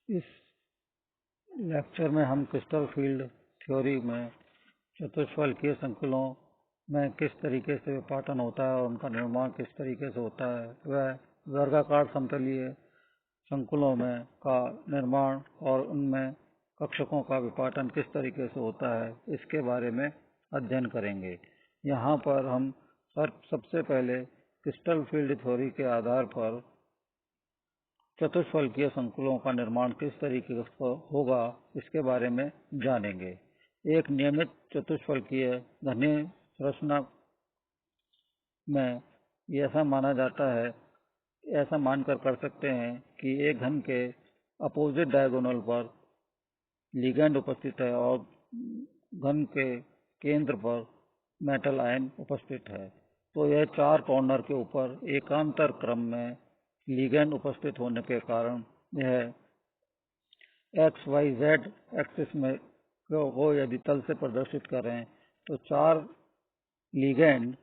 इस लेक्चर में हम क्रिस्टल फील्ड थ्योरी में चतुष्फलकीय संकुलों में किस तरीके से विपाटन होता है और उनका निर्माण किस तरीके से होता है, वह वर्गाकार समतलीय संकुलों में का निर्माण और उनमें कक्षकों का विपाटन किस तरीके से होता है, इसके बारे में अध्ययन करेंगे। यहाँ पर हम सबसे पहले क्रिस्टल फील्ड थ्योरी के आधार पर चतुष्फलकीय संकुलों का निर्माण किस तरीके से होगा इसके बारे में जानेंगे। एक नियमित चतुष्फलकीय घनीय संरचना में ऐसा माना जाता है, ऐसा मानकर कर सकते हैं कि एक घन के अपोजिट डायगोनल पर लिगैंड उपस्थित है और घन के केंद्र पर मेटल आयन उपस्थित है। तो यह चार कॉर्नर के ऊपर एकांतर क्रम में लिगैंड उपस्थित होने के कारण यह एक्स वाई जेड एक्सिस में को यदि तल से प्रदर्शित करें तो चार लिगैंड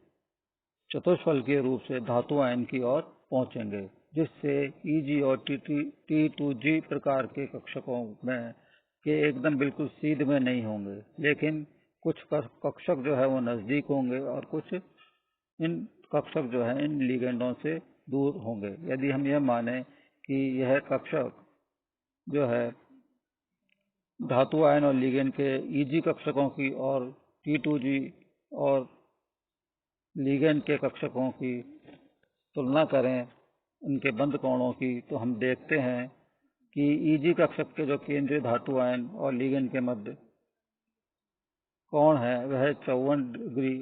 चतुष्फलकीय रूप से धातु आयन की ओर पहुंचेंगे, जिससे Eg और T2G प्रकार के कक्षकों में के एकदम बिल्कुल सीध में नहीं होंगे, लेकिन कुछ कक्षक जो है वो नजदीक होंगे और कुछ इन कक्षक जो है इन लिगेंडों से दूर होंगे। यदि हम यह माने कि यह कक्षक जो है धातु आयन और लिगेंड के Eg कक्षकों की और T2G और लिगेंड के कक्षकों की तुलना करें उनके बंद कोणों की, तो हम देखते हैं कि Eg कक्षक के जो केंद्रीय धातु आयन और लिगेंड के मध्य कोण है वह 54 डिग्री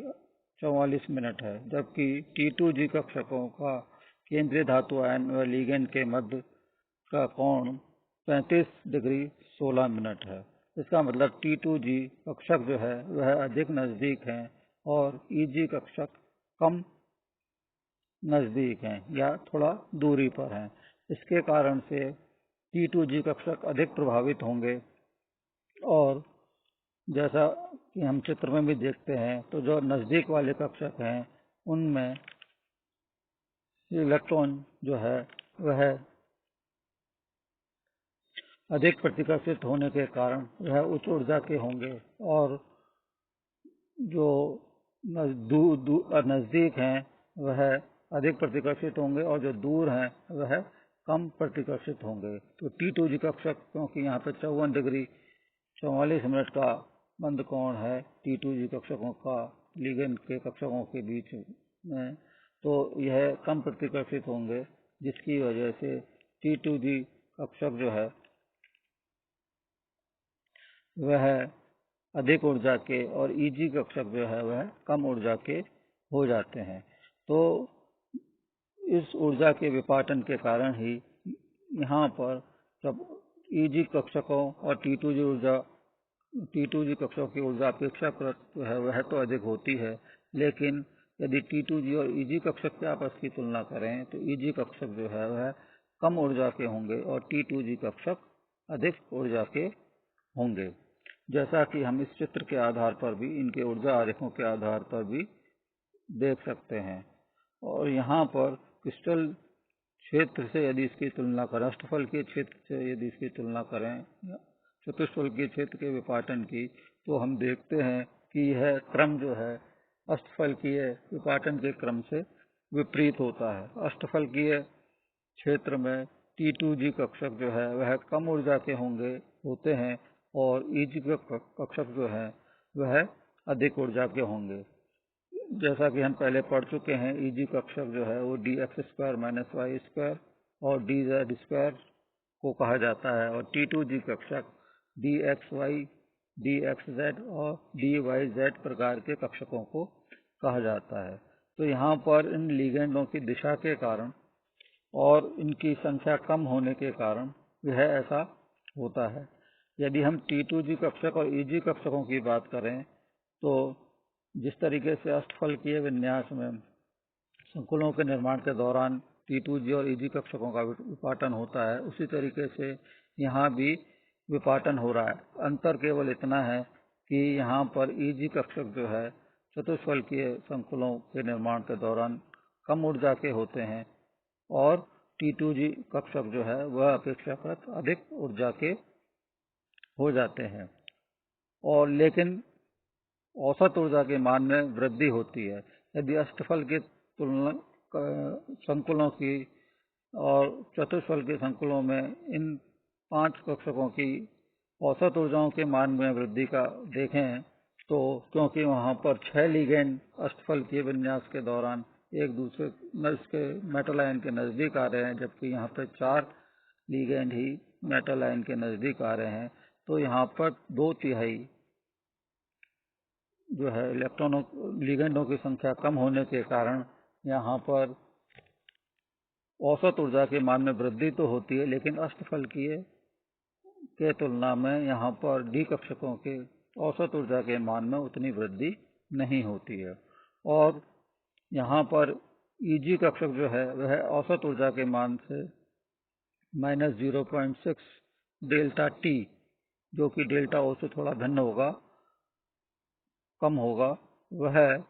44 मिनट है, जबकि T2G कक्षकों का केंद्रीय धातु आयन व लिगेंड के मध्य का कोण 35 डिग्री 16 मिनट है। इसका मतलब T2G कक्षक जो है वह अधिक नजदीक है और Eg कक्षक कम नजदीक हैं या थोड़ा दूरी पर हैं। इसके कारण से T2G कक्षक अधिक प्रभावित होंगे और जैसा कि हम चित्र में भी देखते हैं तो जो नजदीक वाले कक्षक हैं उनमें इलेक्ट्रॉन जो है वह अधिक प्रतिकर्षित होने के कारण वह उच्च ऊर्जा के होंगे और जो नजदीक हैं वह अधिक प्रतिकर्षित होंगे और जो दूर हैं वह कम प्रतिकर्षित होंगे। तो T2G कक्षक क्योंकि यहाँ पे 54 डिग्री 44 मिनट का बंद कोण है T2G कक्षकों का लिगेंड के कक्षकों के बीच में, तो यह कम प्रतिकर्षित होंगे, जिसकी वजह से T2G कक्षक जो है वह अधिक ऊर्जा के और Eg कक्षक जो है वह कम ऊर्जा के हो जाते हैं। तो इस ऊर्जा के विपाटन के कारण ही यहाँ पर जब Eg कक्षकों और T2G कक्षकों की ऊर्जा अपेक्षाकृत है वह तो अधिक होती है, लेकिन यदि T2G और Eg कक्षक के आपस की तुलना करें तो Eg कक्षक जो है वह कम ऊर्जा के होंगे और T2G कक्षक अधिक ऊर्जा के होंगे, जैसा कि हम इस चित्र के आधार पर भी इनके ऊर्जा आरेखों के आधार पर भी देख सकते हैं। और यहाँ पर क्रिस्टल क्षेत्र से यदि इसकी तुलना करें, अष्टफलकीय क्षेत्र से यदि इसकी तुलना करें चतुष्फलकीय क्षेत्र के विपाटन की, तो हम देखते हैं कि यह क्रम जो है अष्टफलकीय विपाटन के क्रम से विपरीत होता है। अष्टफलकीय क्षेत्र में T2G कक्षक जो है वह कम ऊर्जा के होते हैं और Eg कक्षक जो है वह अधिक ऊर्जा के होंगे। जैसा कि हम पहले पढ़ चुके हैं, Eg कक्षक जो है वो dx² - y² और dz² को कहा जाता है और T2G कक्षक dxy, dxz और dyz प्रकार के कक्षकों को कहा जाता है। तो यहाँ पर इन लिगेंडों की दिशा के कारण और इनकी संख्या कम होने के कारण यह ऐसा होता है। यदि हम T2G कक्षक और Eg कक्षकों की बात करें तो जिस तरीके से अष्टफलकीय विन्यास में संकुलों के निर्माण के दौरान T2G और Eg कक्षकों का विपाटन होता है, उसी तरीके से यहाँ भी विपाटन हो रहा है। अंतर केवल इतना है कि यहाँ पर Eg कक्षक जो है चतुष्फलकीय संकुलों के निर्माण के दौरान कम ऊर्जा के होते हैं और T2G कक्षक जो है वह अपेक्षाकृत अधिक ऊर्जा के हो जाते हैं, और लेकिन औसत ऊर्जा के मान में वृद्धि होती है। यदि अष्टफल के तुलना संकुलों की और चतुष्फल के संकुलों में इन 5 कक्षकों की औसत ऊर्जाओं के मान में वृद्धि का देखें तो क्योंकि वहां पर 6 लिगेंड अष्टफल के विन्यास के दौरान एक दूसरे के मेटल आयन के नजदीक आ रहे हैं, जबकि यहाँ पर 4 लिगेंड ही मेटल आयन के नजदीक आ रहे हैं, तो यहाँ पर 2/3 जो है इलेक्ट्रॉनों लिगेंडों की संख्या कम होने के कारण यहाँ पर औसत ऊर्जा के मान में वृद्धि तो होती है, लेकिन अष्टफल के तुलना में यहाँ पर डी कक्षकों के औसत ऊर्जा के मान में उतनी वृद्धि नहीं होती है। और यहाँ पर Eg कक्षक जो है वह औसत ऊर्जा के मान से -0.6 डेल्टा टी, जो कि डेल्टा ओ से थोड़ा भिन्न होगा, कम होगा, वह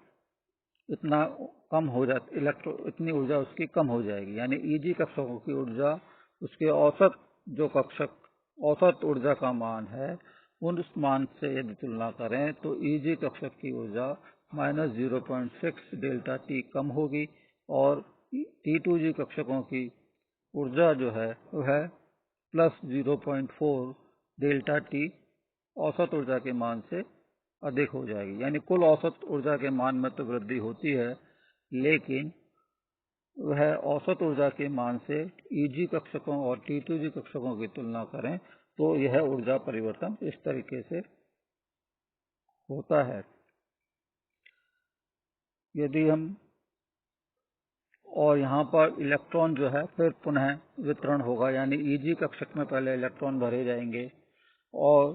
इतना कम हो जाती इतनी ऊर्जा उसकी कम हो जाएगी। यानी Eg कक्षकों की ऊर्जा उसके औसत जो कक्षक औसत ऊर्जा का मान है उस मान से यदि तुलना करें तो Eg कक्षक की ऊर्जा -0.6 डेल्टा टी कम होगी, और T2G कक्षकों की ऊर्जा जो है वह +0.4 डेल्टा टी औसत ऊर्जा के मान से अधिक हो जाएगी। यानी कुल औसत ऊर्जा के मान में तो वृद्धि होती है, लेकिन वह औसत ऊर्जा के मान से Eg कक्षकों और T2G कक्षकों की तुलना करें तो यह ऊर्जा परिवर्तन इस तरीके से होता है। यदि हम और यहाँ पर इलेक्ट्रॉन जो है फिर पुनः वितरण होगा, यानी Eg कक्षक में पहले इलेक्ट्रॉन भरे जाएंगे और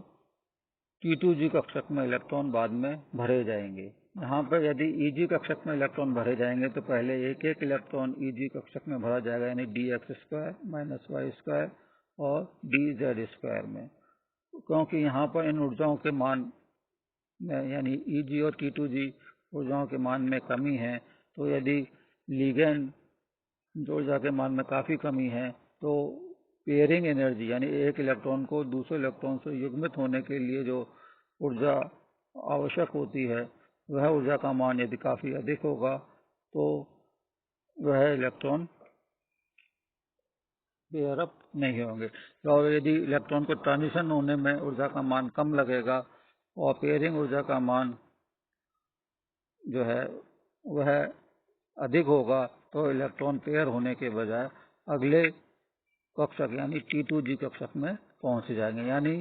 T2G कक्षक में इलेक्ट्रॉन बाद में भरे जाएंगे। यहाँ पर यदि Eg कक्षक में इलेक्ट्रॉन भरे जाएंगे तो पहले एक इलेक्ट्रॉन Eg कक्षक में भरा जाएगा, यानी dx² - y² और dz² में, क्योंकि यहाँ पर इन ऊर्जाओं के मान में यानी Eg और T2G ऊर्जाओं के मान में कमी है, तो यदि लिगेंड ऊर्जा के मान में काफी कमी है तो पेयरिंग एनर्जी यानी एक इलेक्ट्रॉन को दूसरे इलेक्ट्रॉन से युग्मित होने के लिए जो ऊर्जा आवश्यक होती है वह ऊर्जा का मान यदि काफी अधिक होगा तो वह इलेक्ट्रॉन पेयर अप नहीं होंगे। और यदि इलेक्ट्रॉन को ट्रांजिशन होने में ऊर्जा का मान कम लगेगा और पेयरिंग ऊर्जा का मान जो है वह अधिक होगा तो इलेक्ट्रॉन पेयर होने के बजाय अगले कक्षक यानी T2G कक्षक में पहुंच जाएंगे। यानी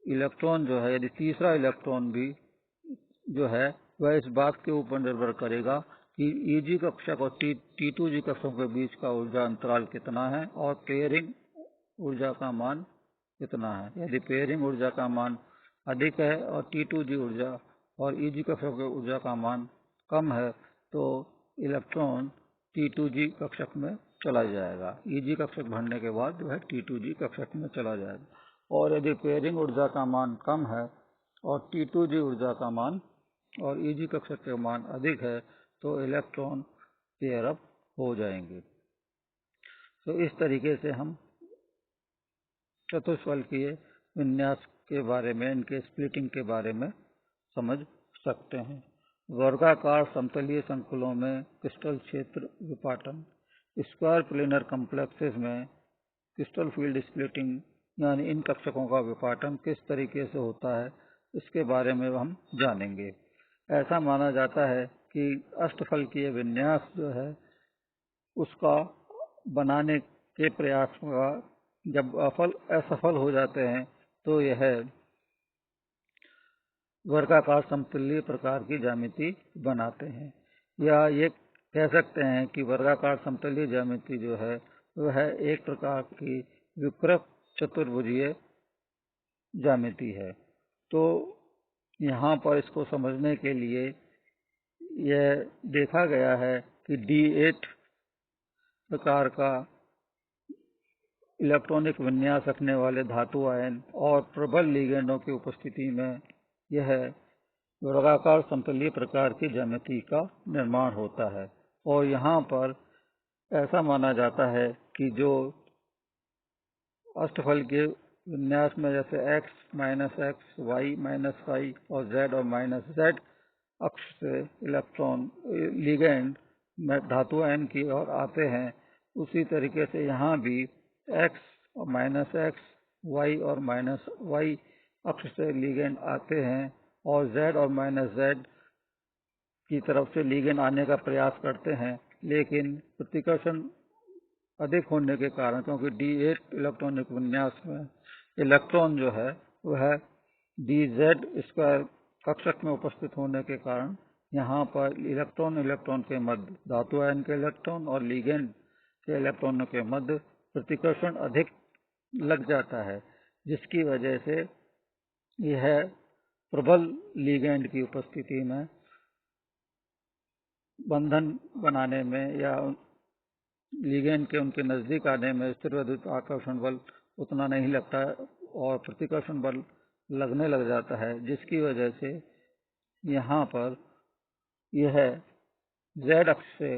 इलेक्ट्रॉन जो है यदि तीसरा इलेक्ट्रॉन भी जो है वह इस बात के ऊपर निर्भर करेगा कि Eg कक्षक और T2G कक्षकों के बीच का ऊर्जा अंतराल कितना है और पेयरिंग ऊर्जा का मान कितना है। यदि पेयरिंग ऊर्जा का मान अधिक है और T2G ऊर्जा और Eg कक्षकों की ऊर्जा का मान कम है तो इलेक्ट्रॉन T2G कक्षक में चला जाएगा। Eg कक्षक भरने के बाद वह T2G कक्षक में चला जाएगा। और यदि पेयरिंग ऊर्जा का मान कम है और T2G ऊर्जा का मान और Eg कक्षक का मान अधिक है तो इलेक्ट्रॉन पेयर अप हो जाएंगे। तो इस तरीके से हम चतुष्फलकीय विन्यास के बारे में, इनके स्प्लिटिंग के बारे में समझ सकते हैं। वर्गाकार समतलीय संकुलों में क्रिस्टल क्षेत्र विपाटन, स्क्वायर प्लेनर कॉम्प्लेक्सेस में क्रिस्टल फील्ड स्प्लिटिंग यानी इन कक्षकों का विपाटन किस तरीके से होता है इसके बारे में हम जानेंगे। ऐसा माना जाता है कि अष्टफलकीय विन्यास जो है उसका बनाने के प्रयास का जब असफल हो जाते हैं तो यह वर्गाकार समतलीय प्रकार की ज्यामिति बनाते हैं, या ये कह सकते हैं कि वर्गाकार समतलीय ज्यामिति जो है वह एक प्रकार की विकृत चतुर्भुजीय ज्यामिति है। तो यहाँ पर इसको समझने के लिए यह देखा गया है कि D8 प्रकार का इलेक्ट्रॉनिक विन्यास रखने वाले धातु आयन और प्रबल लिगेंडों की उपस्थिति में यह वर्गाकार समतलीय प्रकार की ज्यामिति का निर्माण होता है। और यहाँ पर ऐसा माना जाता है कि जो अष्टफल के विन्यास में जैसे x, y और z और -z अक्ष से इलेक्ट्रॉन लिगेंड में धातु आयन की ओर आते हैं, उसी तरीके से यहाँ भी x और -x, y और -y अक्ष से लिगेंड आते हैं और z और -z की तरफ से लिगेंड आने का प्रयास करते हैं, लेकिन प्रतिकर्षण अधिक होने के कारण, क्योंकि d8 इलेक्ट्रॉनिक विन्यास में इलेक्ट्रॉन जो है वह dz² कक्षक में उपस्थित होने के कारण यहाँ पर इलेक्ट्रॉन के मध्य, धातु आयन के इलेक्ट्रॉन और लिगेंड के इलेक्ट्रॉनों के मध्य प्रतिकर्षण अधिक लग जाता है, जिसकी वजह से यह प्रबल लिगेंड की उपस्थिति में बंधन बनाने में या लिगेंड के उनके नजदीक आने में स्थिरवैद्युत आकर्षण बल उतना नहीं लगता और प्रतिकर्षण बल लगने लग जाता है, जिसकी वजह से यहाँ पर यह z अक्ष से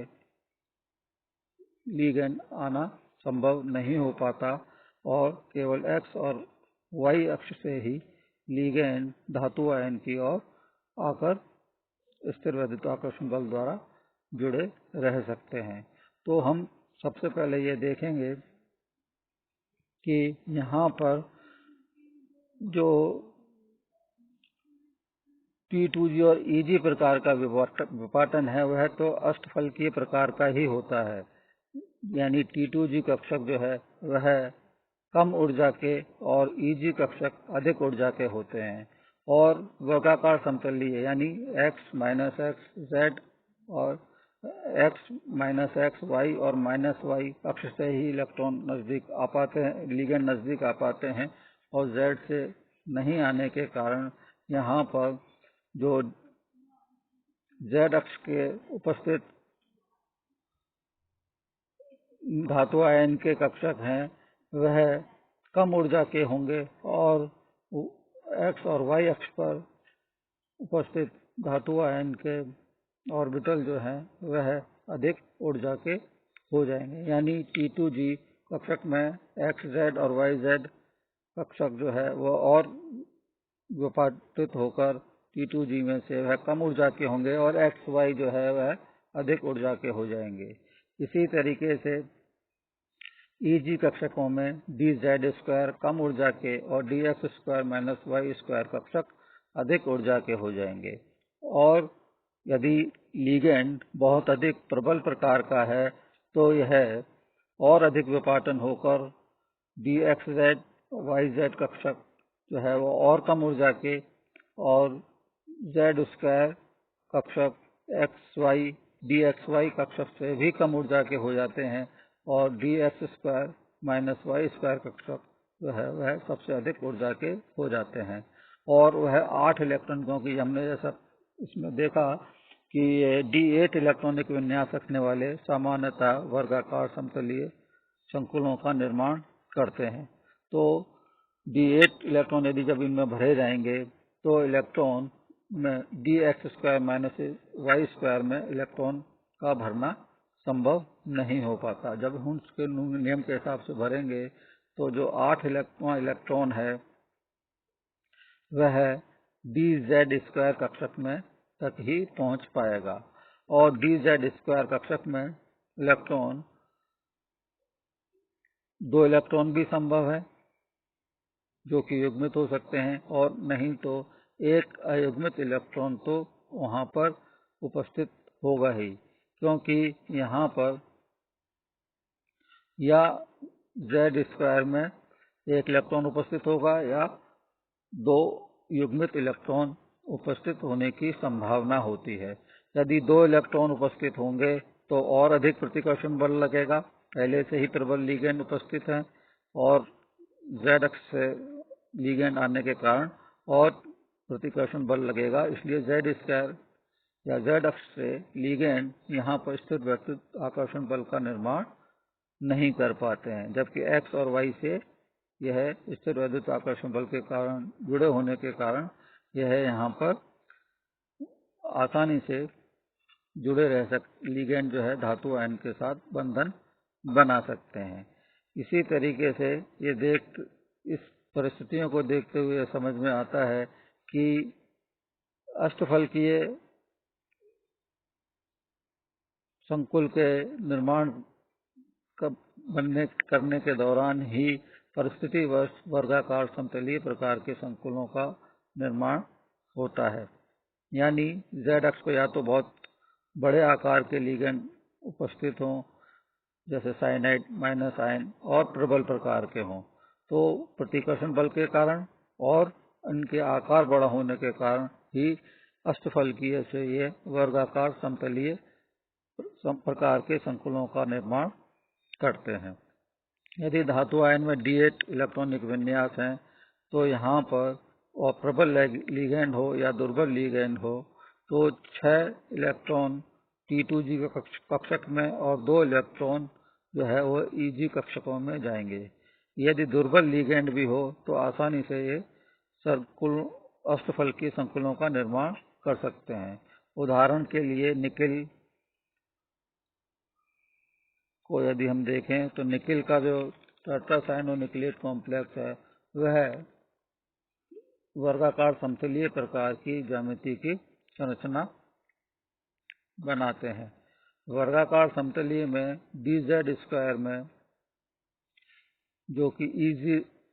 लिगेंड आना संभव नहीं हो पाता और केवल x और y अक्ष से ही लिगेंड धातु आयन की ओर आकर स्थिरवैद्युत आकर्षण बल द्वारा जुड़े रह सकते हैं। तो हम सबसे पहले ये देखेंगे कि यहाँ पर जो T2G और EG प्रकार का विपाटन है वह तो अष्टफलकीय प्रकार का ही होता है, यानी T2G कक्षक जो है वह कम ऊर्जा के और EG कक्षक अधिक ऊर्जा के होते हैं और वर्गाकार समतलीय यानी x, x, z और x, x, y और -y अक्ष से ही इलेक्ट्रॉन नजदीक आ पाते हैं, लिगेंड नजदीक आ पाते हैं और z से नहीं आने के कारण यहाँ पर जो z अक्ष के उपस्थित धातु आयन के कक्षक हैं वह कम ऊर्जा के होंगे और x और y अक्ष पर उपस्थित धातु आयन के ऑर्बिटल जो है वह अधिक ऊर्जा के हो जाएंगे, यानी T2G कक्षक में xz और yz कक्षक जो है वह और विपाटित होकर T2G में से वह कम ऊर्जा के होंगे और xy जो है वह अधिक ऊर्जा के हो जाएंगे। इसी तरीके से EG कक्षकों में dz² कम ऊर्जा के और dx² y² कक्षक अधिक ऊर्जा के हो जाएंगे और यदि लिगेंड बहुत अधिक प्रबल प्रकार का है तो यह और अधिक विपाटन होकर dxz yz कक्षक जो है वो और कम ऊर्जा के और z² कक्षक xy dxy कक्षक से भी कम ऊर्जा के हो जाते हैं और dx² y² कक्षक जो है वह सबसे अधिक ऊर्जा के हो जाते हैं और वह 8 इलेक्ट्रॉन, क्योंकि हमने जैसा इसमें देखा कि d8 इलेक्ट्रॉनिक विन्यास रखने वाले सामान्यतः वर्गाकार समतलीय संकुलों का निर्माण करते हैं। तो d8 इलेक्ट्रॉन यदि जब इनमें भरे जाएंगे तो इलेक्ट्रॉन में dx² y² में इलेक्ट्रॉन का भरना संभव नहीं हो पाता। जब हम उसके नियम के हिसाब से भरेंगे तो जो 8 इलेक्ट्रॉन है वह dz² कक्षक में तक ही पहुंच पाएगा और dz² कक्षक में इलेक्ट्रॉन 2 इलेक्ट्रॉन भी संभव है जो कि युग्मित हो सकते हैं और नहीं तो एक अयुग्मित इलेक्ट्रॉन तो वहां पर उपस्थित होगा ही, क्योंकि यहाँ पर या z² में एक इलेक्ट्रॉन उपस्थित होगा या 2 युग्मित इलेक्ट्रॉन उपस्थित होने की संभावना होती है। यदि 2 इलेक्ट्रॉन उपस्थित होंगे तो और अधिक प्रतिकर्षण बल लगेगा, पहले से ही प्रबल लिगेंड उपस्थित है और z अक्ष से लिगेंड आने के कारण और प्रतिकर्षण बल लगेगा, इसलिए z² या z अक्ष से लिगेंड यहाँ पर स्थिरवैद्युत आकर्षण बल का निर्माण नहीं कर पाते हैं, जबकि x और y से यह स्थिरवैद्युत आकर्षण बल के कारण जुड़े होने के कारण यह यहाँ पर आसानी से जुड़े लिगेंड जो है धातु आयन के साथ बंधन बना सकते हैं। इसी तरीके से इस परिस्थितियों को देखते हुए समझ में आता है कि अष्टफलकीय संकुल के निर्माण करने के दौरान ही परिस्थितिवश वर्गाकार समतलीय प्रकार के संकुलों का निर्माण होता है। यानी z अक्ष पर या तो बहुत बड़े आकार के लिगेंड उपस्थित हों, जैसे साइनाइड, माइनस आयन, और प्रबल प्रकार के हों, तो प्रतिकर्षण बल के कारण और इनके आकार बड़ा होने के कारण ही अष्टफलकीय से ये वर्गाकार समतलीय प्रकार के संकुलों का निर्माण करते हैं। यदि धातु आयन में D8 इलेक्ट्रॉनिक विन्यास हैं, तो यहाँ पर और प्रबल लिगेंड हो या दुर्बल लिगेंड हो, तो 6 इलेक्ट्रॉन T2G कक्षक में और 2 इलेक्ट्रॉन जो है वो EG कक्षकों में जाएंगे। यदि दुर्बल लिगेंड भी हो तो आसानी से ये अष्टफलकीय संकुलों का निर्माण कर सकते हैं। उदाहरण के लिए निकिल को यदि हम देखें तो निकिल का जो टेट्रासाइनोनिक्लेट कॉम्प्लेक्स है वह वर्गाकार समतलीय प्रकार की ज्यामिति की संरचना बनाते हैं। वर्गाकार समतलीय में dz² में, जो कि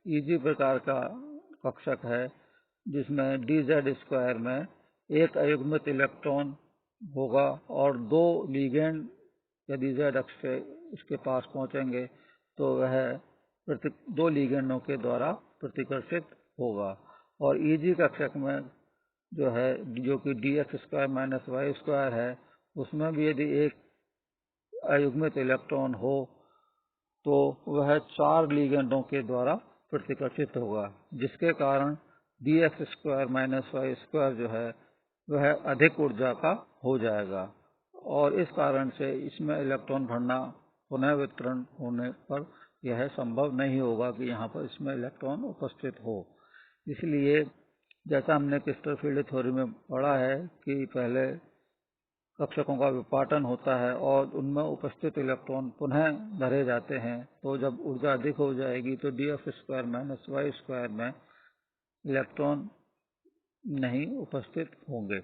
EG प्रकार का कक्षक है, जिसमें dz² में एक अयुग्मित इलेक्ट्रॉन होगा और 2 लिगेंड यदि z अक्ष से इसके पास पहुंचेंगे तो वह 2 लिगेंडों के द्वारा प्रतिकर्षित होगा। और EG कक्षक में जो कि dx² - y² है, उसमें भी यदि एक अयुग्मित इलेक्ट्रॉन हो तो वह 4 लिगेंडों के द्वारा प्रतिकर्षित होगा, जिसके कारण dx² - y² जो है वह अधिक ऊर्जा का हो जाएगा और इस कारण से इसमें इलेक्ट्रॉन भरना पुनः वितरण होने पर यह संभव नहीं होगा कि यहाँ पर इसमें इलेक्ट्रॉन उपस्थित हो। इसलिए जैसा हमने क्रिस्टल फील्ड थ्योरी में पढ़ा है कि पहले कक्षकों का विपाटन होता है और उनमें उपस्थित इलेक्ट्रॉन पुनः भरे जाते हैं, तो जब ऊर्जा अधिक हो जाएगी तो dx² - y² में इलेक्ट्रॉन नहीं उपस्थित होंगे,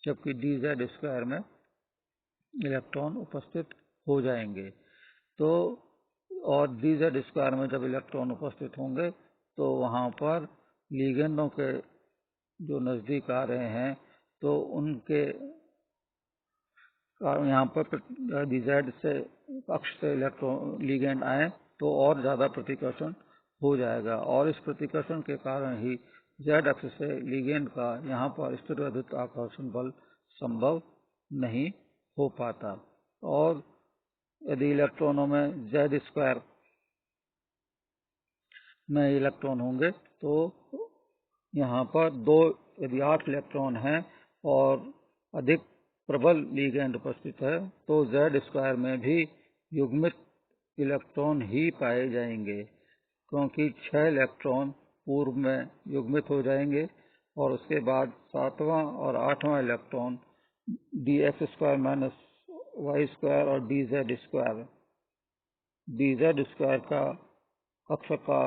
जबकि dz² में इलेक्ट्रॉन उपस्थित हो जाएंगे। तो और dz² में जब इलेक्ट्रॉन उपस्थित होंगे तो वहां पर लिगेंडों के जो नजदीक आ रहे हैं तो उनके कारण यहाँ पर dz से अक्ष से इलेक्ट्रॉन लिगेंड आए तो और ज्यादा प्रतिकर्षण हो जाएगा और इस प्रतिकर्षण के कारण ही z अक्ष से लिगेंड का यहाँ पर स्थिरवैद्युत आकर्षण बल संभव नहीं हो पाता। और यदि इलेक्ट्रॉनों में z² में इलेक्ट्रॉन होंगे तो यहाँ पर यदि 8 इलेक्ट्रॉन हैं और अधिक प्रबल लिगेंड उपस्थित है तो z² में भी युग्मित इलेक्ट्रॉन ही पाए जाएंगे, क्योंकि 6 इलेक्ट्रॉन पूर्व में युग्मित हो जाएंगे और उसके बाद 7वां और 8वां इलेक्ट्रॉन dx² - y² और dz² का कक्षक का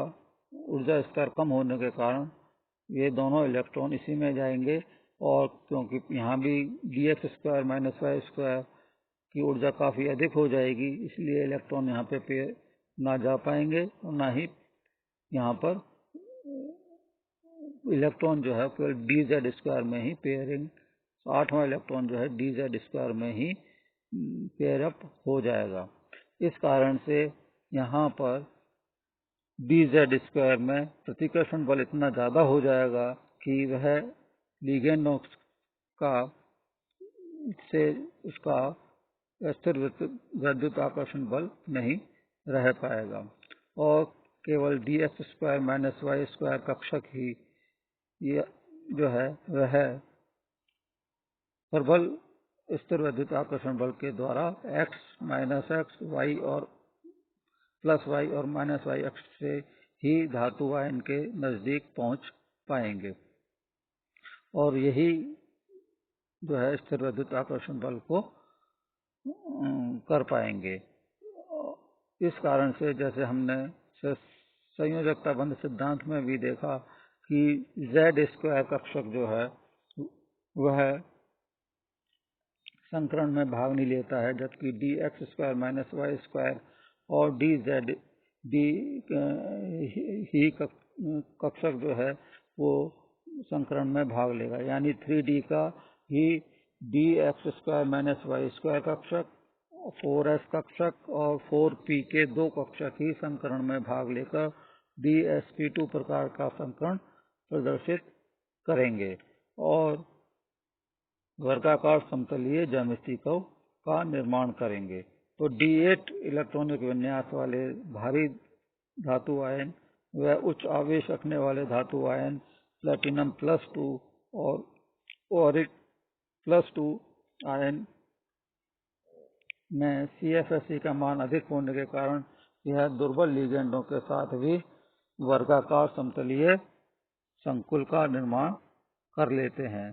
ऊर्जा स्तर कम होने के कारण ये दोनों इलेक्ट्रॉन इसी में जाएंगे और क्योंकि यहाँ भी dx² - y² की ऊर्जा काफी अधिक हो जाएगी, इसलिए इलेक्ट्रॉन यहाँ पे ना जा पाएंगे और ना ही यहाँ पर इलेक्ट्रॉन जो है केवल dz² में ही पेयरिंग, 8वां इलेक्ट्रॉन जो है dz² में ही पेयर अप हो जाएगा। इस कारण से यहाँ पर dz² में प्रतिकर्षण बल इतना ज्यादा हो जाएगा कि वह लिगेंडों का से उसका स्थिर वैद्युत आकर्षण बल नहीं रह पाएगा और केवल dx² - y² कक्षक ही ये जो है वह प्रबल स्थिर वैद्युत आकर्षण बल के द्वारा x, x, y और +y और -y अक्ष से ही धातु आयन के नजदीक पहुंच पाएंगे और यही जो है स्थिर वैद्युत आकर्षण बल को कर पाएंगे। इस कारण से जैसे हमने संयोजकता बंध सिद्धांत में भी देखा कि Z² कक्षक जो है वह संकरण में भाग नहीं लेता है, जबकि dx² - y² और dz ही कक्षक जो है वो संकरण में भाग लेगा, यानी 3D का ही dx² - y² कक्षक, 4s कक्षक और 4p के दो कक्षक ही संकरण में भाग लेकर dsp2 प्रकार का संकरण प्रदर्शित करेंगे और वर्गाकार समतलीय ज्यामिति का निर्माण करेंगे। तो D8 इलेक्ट्रॉनिक विन्यास वाले भारी धातु आयन व उच्च आवेश रखने वाले धातु आयन प्लेटिनम +2 और ओरिक +2 आयन में CFSE का मान अधिक होने के कारण यह दुर्बल लिगेंडों के साथ भी वर्गाकार समतलीय संकुल का निर्माण कर लेते हैं।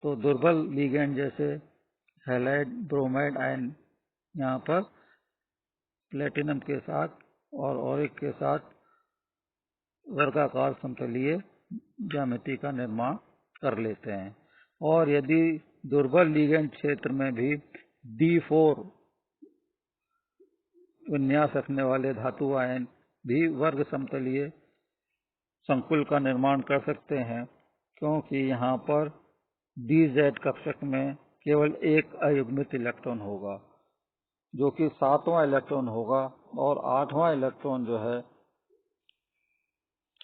तो दुर्बल लिगेंड जैसे हैलाइड ब्रोमाइड आयन यहाँ पर प्लेटिनम के साथ और ओरिक के साथ वर्गाकार समतलीय ज्यामिति का निर्माण कर लेते हैं। और यदि दुर्बल लिगेंड क्षेत्र में भी D4 विन्यास रखने वाले धातु आयन भी वर्ग समतलीय संकुल का निर्माण कर सकते हैं, क्योंकि यहाँ पर dz कक्षक में केवल एक अयुग्मित इलेक्ट्रॉन होगा जो कि 7वां इलेक्ट्रॉन होगा और 8वां इलेक्ट्रॉन जो है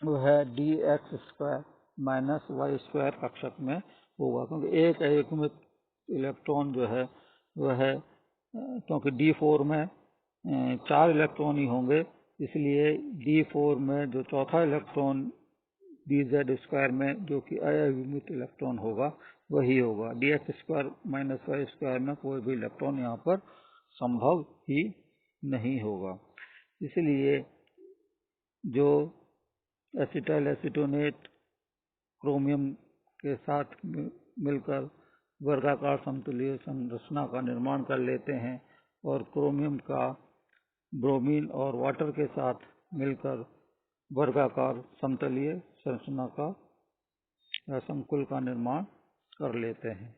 वह dx² - y² कक्षक में होगा, क्योंकि एक अयुग्मित इलेक्ट्रॉन जो है वह क्योंकि D4 में 4 इलेक्ट्रॉन ही होंगे, इसलिए D4 में जो चौथा इलेक्ट्रॉन dz² में जो कि अयुग्मित इलेक्ट्रॉन होगा वही होगा। dx² - y² में कोई भी इलेक्ट्रॉन यहाँ पर संभव ही नहीं होगा। इसलिए जो एसिटाइल एसीटोनेट क्रोमियम के साथ मिलकर वर्गाकार समतलीय संरचना का निर्माण कर लेते हैं और क्रोमियम का ब्रोमीन और वाटर के साथ मिलकर वर्गाकार समतलीय संरचना का या संकुल का निर्माण कर लेते हैं।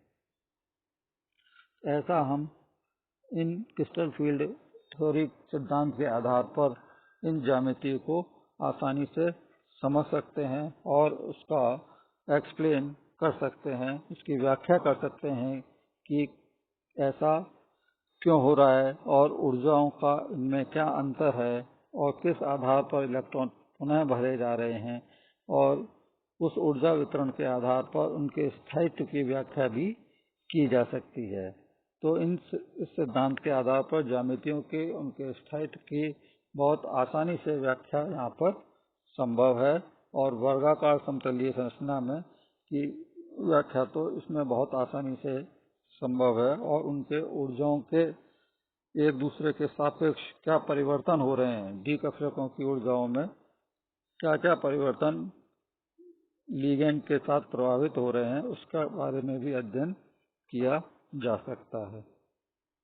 ऐसा हम इन क्रिस्टल फील्ड थ्योरी सिद्धांत के आधार पर इन ज्यामिति को आसानी से समझ सकते हैं और उसका एक्सप्लेन कर सकते हैं, उसकी व्याख्या कर सकते हैं कि ऐसा क्यों हो रहा है और ऊर्जाओं का इनमें क्या अंतर है और किस आधार पर इलेक्ट्रॉन पुनः भरे जा रहे हैं, और उस ऊर्जा वितरण के आधार पर उनके स्थायित्व की व्याख्या भी की जा सकती है। तो इस सिद्धांत के आधार पर ज्यामितियों के उनके स्थायित्व की बहुत आसानी से व्याख्या यहाँ पर संभव है और वर्गाकार समतलीय संरचना में की व्याख्या तो इसमें बहुत आसानी से संभव है और उनके ऊर्जाओं के एक दूसरे के सापेक्ष क्या परिवर्तन हो रहे हैं, डी कक्षकों की ऊर्जाओं में क्या क्या परिवर्तन लिगेंड के साथ प्रभावित हो रहे हैं, उसका बारे में भी अध्ययन किया जा सकता है।